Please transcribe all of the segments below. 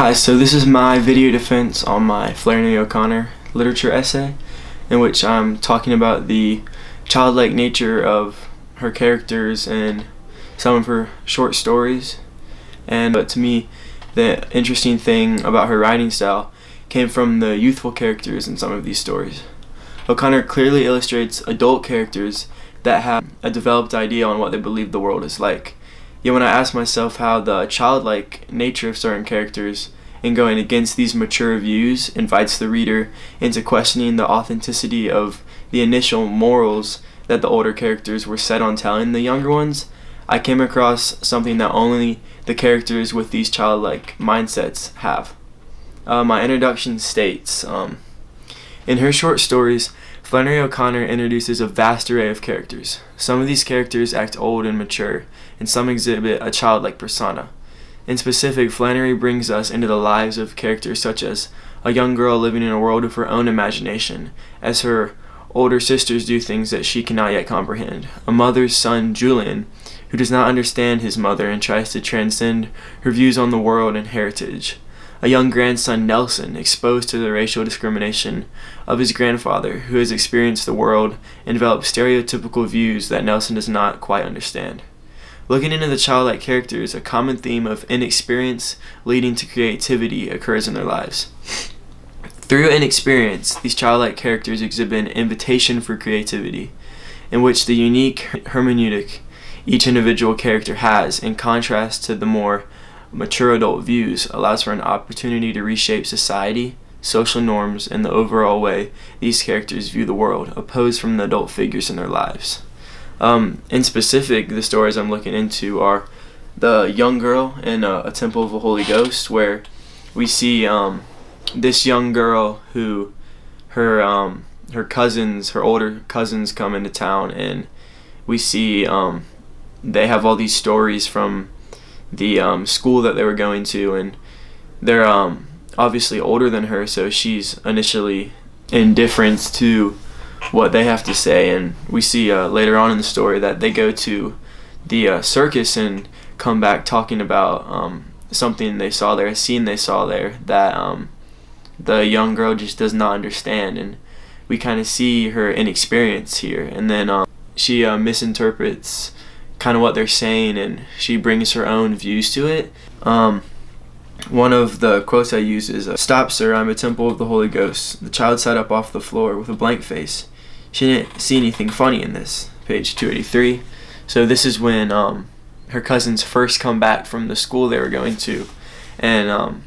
Hi, so this is my video defense on my Flannery O'Connor literature essay, in which I'm talking about the childlike nature of her characters and some of her short stories. And to me, the interesting thing about her writing style came from the youthful characters in some of these stories. O'Connor clearly illustrates adult characters that have a developed idea on what they believe the world is like. Yet when I ask myself how the childlike nature of certain characters and going against these mature views invites the reader into questioning the authenticity of the initial morals that the older characters were set on telling the younger ones, I came across something that only the characters with these childlike mindsets have. My introduction states, in her short stories, Flannery O'Connor introduces a vast array of characters. Some of these characters act old and mature, and some exhibit a childlike persona. In specific, Flannery brings us into the lives of characters such as a young girl living in a world of her own imagination, as her older sisters do things that she cannot yet comprehend. A mother's son, Julian, who does not understand his mother and tries to transcend her views on the world and heritage. A young grandson, Nelson, exposed to the racial discrimination of his grandfather, who has experienced the world and developed stereotypical views that Nelson does not quite understand. Looking into the childlike characters, a common theme of inexperience leading to creativity occurs in their lives. Through inexperience, these childlike characters exhibit an invitation for creativity, in which the unique hermeneutic each individual character has, in contrast to the more mature adult views, allows for an opportunity to reshape society, social norms, and the overall way these characters view the world, opposed from the adult figures in their lives. In specific, the stories I'm looking into are the young girl in a Temple of the Holy Ghost, where we see this young girl who her older cousins come into town, and we see they have all these stories from the school that they were going to, and they're obviously older than her, so she's initially indifferent to what they have to say. And we see later on in the story that they go to the circus and come back talking about something they saw there, a scene they saw there that the young girl just does not understand, and we kind of see her inexperience here, and then she misinterprets kind of what they're saying, and she brings her own views to it. One of the quotes I use is, "Stop, sir, I'm a temple of the Holy Ghost." The child sat up off the floor with a blank face. She didn't see anything funny in this. Page 283. So this is when her cousins first come back from the school they were going to. And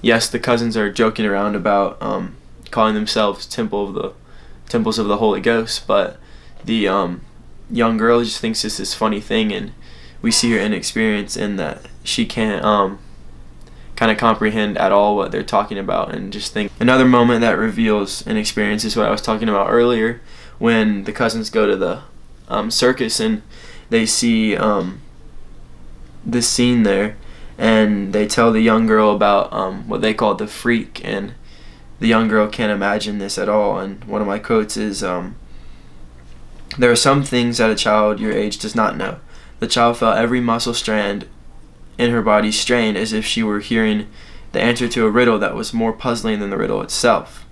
yes, the cousins are joking around about calling themselves temples of the Holy Ghost, but the young girl just thinks it's this funny thing, and we see her inexperience in that she can't kind of comprehend at all what they're talking about, and just think. Another moment that reveals inexperience is what I was talking about earlier, when the cousins go to the circus and they see this scene there, and they tell the young girl about what they call the freak, and the young girl can't imagine this at all. And one of my quotes is, "There are some things that a child your age does not know. The child felt every muscle strand in her body strained, as if she were hearing the answer to a riddle that was more puzzling than the riddle itself."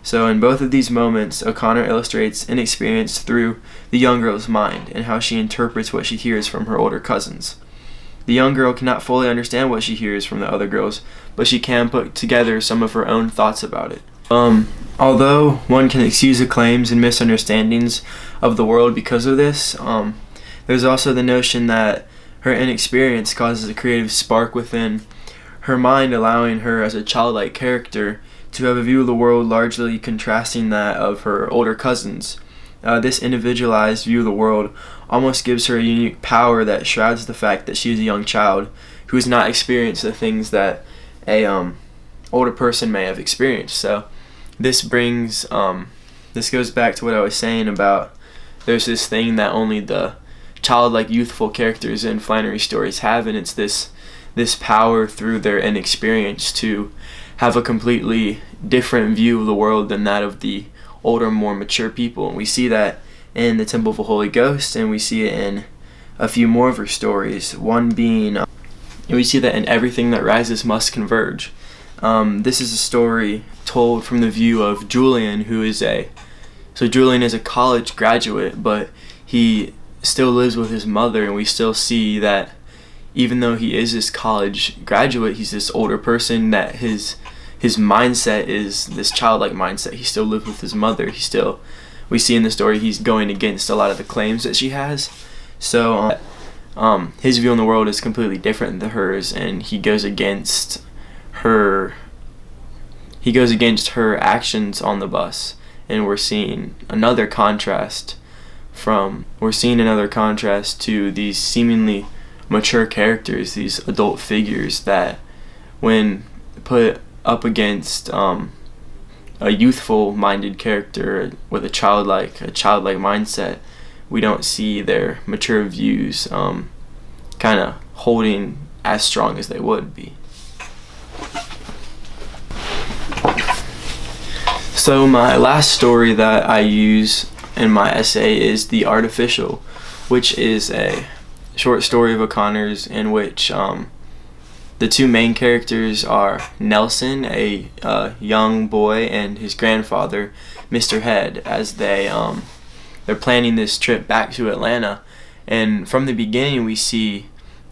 So in both of these moments, O'Connor illustrates inexperience through the young girl's mind and how she interprets what she hears from her older cousins. The young girl cannot fully understand what she hears from the other girls, but she can put together some of her own thoughts about it. Although one can excuse the claims and misunderstandings of the world because of this, there's also the notion that her inexperience causes a creative spark within her mind, allowing her as a childlike character to have a view of the world largely contrasting that of her older cousins. This individualized view of the world almost gives her a unique power that shrouds the fact that she is a young child who has not experienced the things that a older person may have experienced. So this goes back to what I was saying about there's this thing that only the childlike youthful characters in Flannery stories have, and it's this power through their inexperience to have a completely different view of the world than that of the older, more mature people. And we see that in the Temple of the Holy Ghost, and we see it in a few more of her stories. One being, we see that in Everything That Rises Must Converge. This is a story told from the view of Julian, who is Julian is a college graduate, but he still lives with his mother, and we still see that even though he is this college graduate, he's this older person, that his mindset is this childlike mindset. He still lives with his mother. We see in the story he's going against a lot of the claims that she has. So his view on the world is completely different than hers, and he goes against her actions on the bus. And we're seeing another contrast to these seemingly mature characters, these adult figures that, when put up against a youthful minded character with a childlike mindset, we don't see their mature views kind of holding as strong as they would be. So my last story that I use in my essay is The Artificial, which is a short story of O'Connor's in which the two main characters are Nelson, a young boy, and his grandfather, Mr. Head, as they're planning this trip back to Atlanta. And from the beginning we see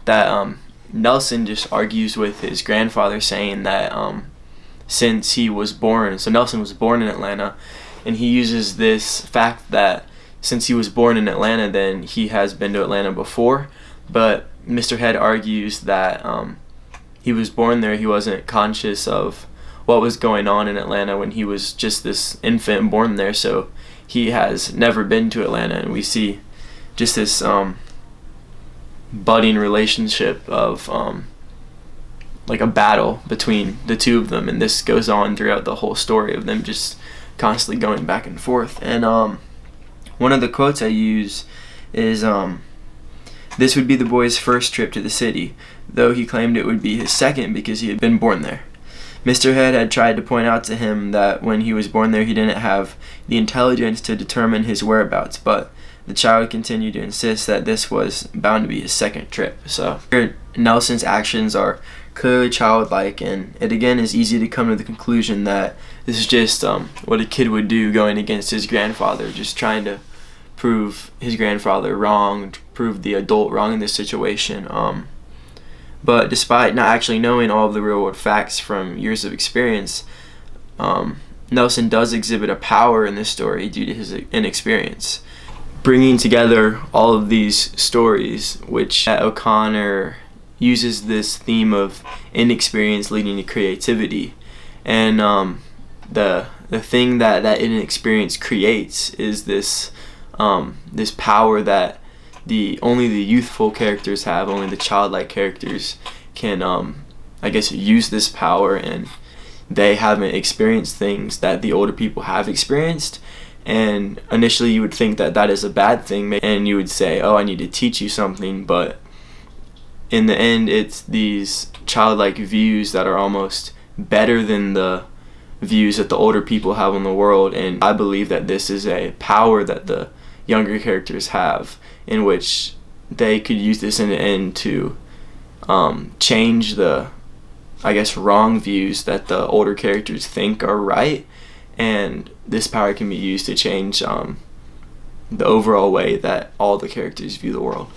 that Nelson just argues with his grandfather, saying that since he was born, so Nelson was born in Atlanta, and he uses this fact that since he was born in Atlanta, then he has been to Atlanta before. But Mr. Head argues that he was born there, he wasn't conscious of what was going on in Atlanta when he was just this infant born there, so he has never been to Atlanta. And we see just this budding relationship of like a battle between the two of them, and this goes on throughout the whole story of them just constantly going back and forth. And one of the quotes I use is, "This would be the boy's first trip to the city, though he claimed it would be his second because he had been born there. Mr. Head had tried to point out to him that when he was born there he didn't have the intelligence to determine his whereabouts, but the child continued to insist that this was bound to be his second trip." So here, Nelson's actions are clearly childlike, and it again is easy to come to the conclusion that this is just what a kid would do, going against his grandfather, just trying to prove his grandfather wrong, prove the adult wrong in this situation. But despite not actually knowing all of the real world facts from years of experience, Nelson does exhibit a power in this story due to his inexperience. Bringing together all of these stories, which O'Connor uses this theme of inexperience leading to creativity, and the thing that inexperience creates is this this power that only the youthful characters have, only the childlike characters can use this power, and they haven't experienced things that the older people have experienced. And initially you would think that that is a bad thing, and you would say, oh, I need to teach you something, but in the end it's these childlike views that are almost better than the views that the older people have on the world. And I believe that this is a power that the younger characters have, in which they could use this in the end to change the wrong views that the older characters think are right, and this power can be used to change the overall way that all the characters view the world.